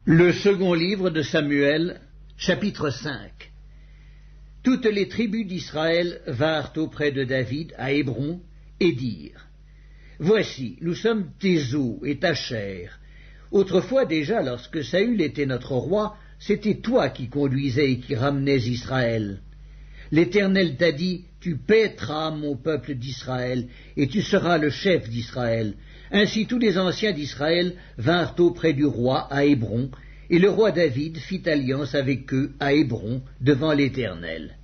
Le second livre de Samuel, chapitre 5. Toutes les tribus d'Israël vinrent auprès de David à Hébron et dirent: Voici, nous sommes tes os et ta chair. Autrefois déjà, lorsque Saül était notre roi, c'était toi qui conduisais et qui ramenais Israël. L'Éternel t'a dit: Tu paîtras mon peuple d'Israël, et tu seras le chef d'Israël. Ainsi tous les anciens d'Israël vinrent auprès du roi à Hébron, et le roi David fit alliance avec eux à Hébron devant l'Éternel.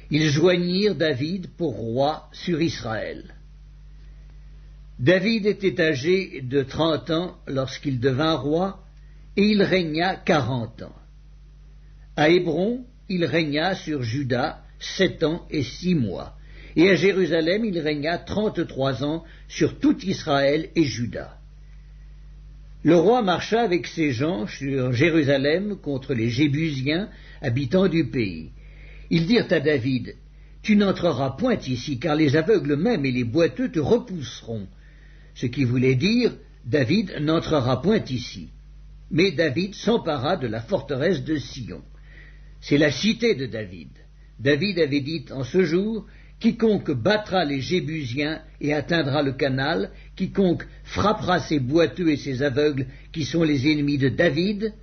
Ils joignirent David pour roi sur Israël. David était âgé de 30 ans lorsqu'il devint roi, et il régna 40 ans. À Hébron, il régna sur Juda 7 ans et 6 mois, et à Jérusalem il régna 33 ans sur tout Israël et Juda. Le roi marcha avec ses gens sur Jérusalem contre les Jébusiens, habitants du pays. Ils dirent à David: Tu n'entreras point ici, car les aveugles même et les boiteux te repousseront. Ce qui voulait dire: David n'entrera point ici. Mais David s'empara de la forteresse de Sion. C'est la cité de David. David avait dit en ce jour: Quiconque battra les Jébusiens et atteindra le canal, quiconque frappera ces boiteux et ces aveugles qui sont les ennemis de David.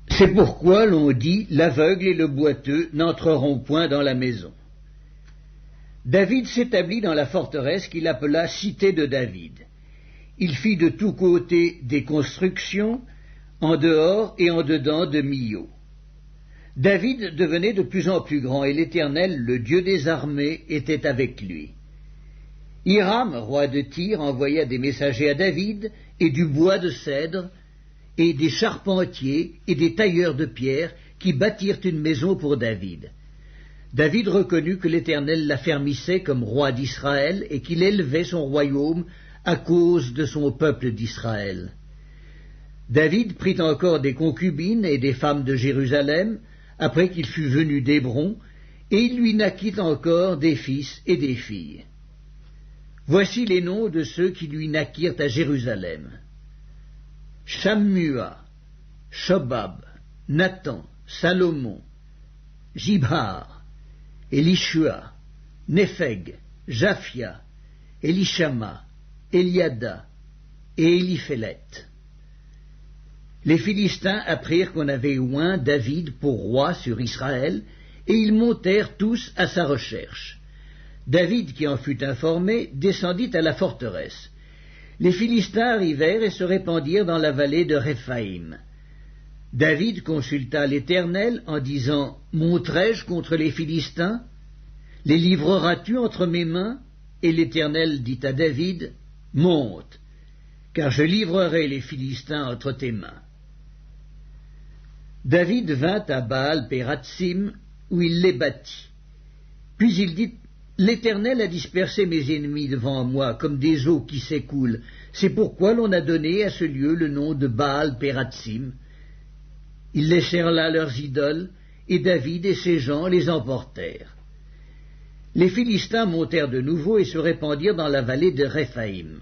C'est pourquoi l'on dit: L'aveugle et le boiteux n'entreront point dans la maison. David s'établit dans la forteresse qu'il appela Cité de David. Il fit de tous côtés des constructions, en dehors et en dedans de Millo. David devenait de plus en plus grand, et l'Éternel, le Dieu des armées, était avec lui. Hiram, roi de Tyr, envoya des messagers à David, et du bois de cèdre, et des charpentiers et des tailleurs de pierre, qui bâtirent une maison pour David. David reconnut que l'Éternel l'affermissait comme roi d'Israël, et qu'il élevait son royaume à cause de son peuple d'Israël. David prit encore des concubines et des femmes de Jérusalem, après qu'il fut venu d'Hébron, et il lui naquit encore des fils et des filles. Voici les noms de ceux qui lui naquirent à Jérusalem: Shammua, Shobab, Nathan, Salomon, Jibhar, Elishua, Népheg, Japhia, Elishama, Eliada et Eliphélet. Les Philistins apprirent qu'on avait oint David pour roi sur Israël, et ils montèrent tous à sa recherche. David, qui en fut informé, descendit à la forteresse. Les Philistins arrivèrent et se répandirent dans la vallée de Réphaïm. David consulta l'Éternel en disant: Monterai-je contre les Philistins? Les livreras-tu entre mes mains? Et l'Éternel dit à David: Monte, car je livrerai les Philistins entre tes mains. David vint à Baal-Pératsim, où il les battit. Puis il dit: L'Éternel a dispersé mes ennemis devant moi, comme des eaux qui s'écoulent. C'est pourquoi l'on a donné à ce lieu le nom de Baal-Pératsim. Ils laissèrent là leurs idoles, et David et ses gens les emportèrent. Les Philistins montèrent de nouveau et se répandirent dans la vallée de Réphaïm.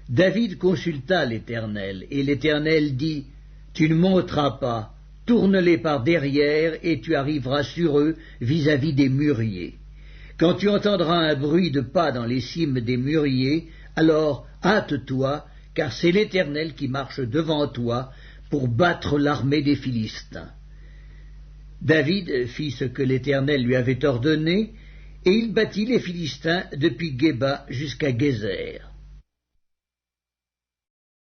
David consulta l'Éternel, et l'Éternel dit: Tu ne monteras pas, tourne-les par derrière, et tu arriveras sur eux vis-à-vis des mûriers. Quand tu entendras un bruit de pas dans les cimes des mûriers, alors hâte-toi, car c'est l'Éternel qui marche devant toi pour battre l'armée des Philistins. David fit ce que l'Éternel lui avait ordonné, et il battit les Philistins depuis Géba jusqu'à Gézer.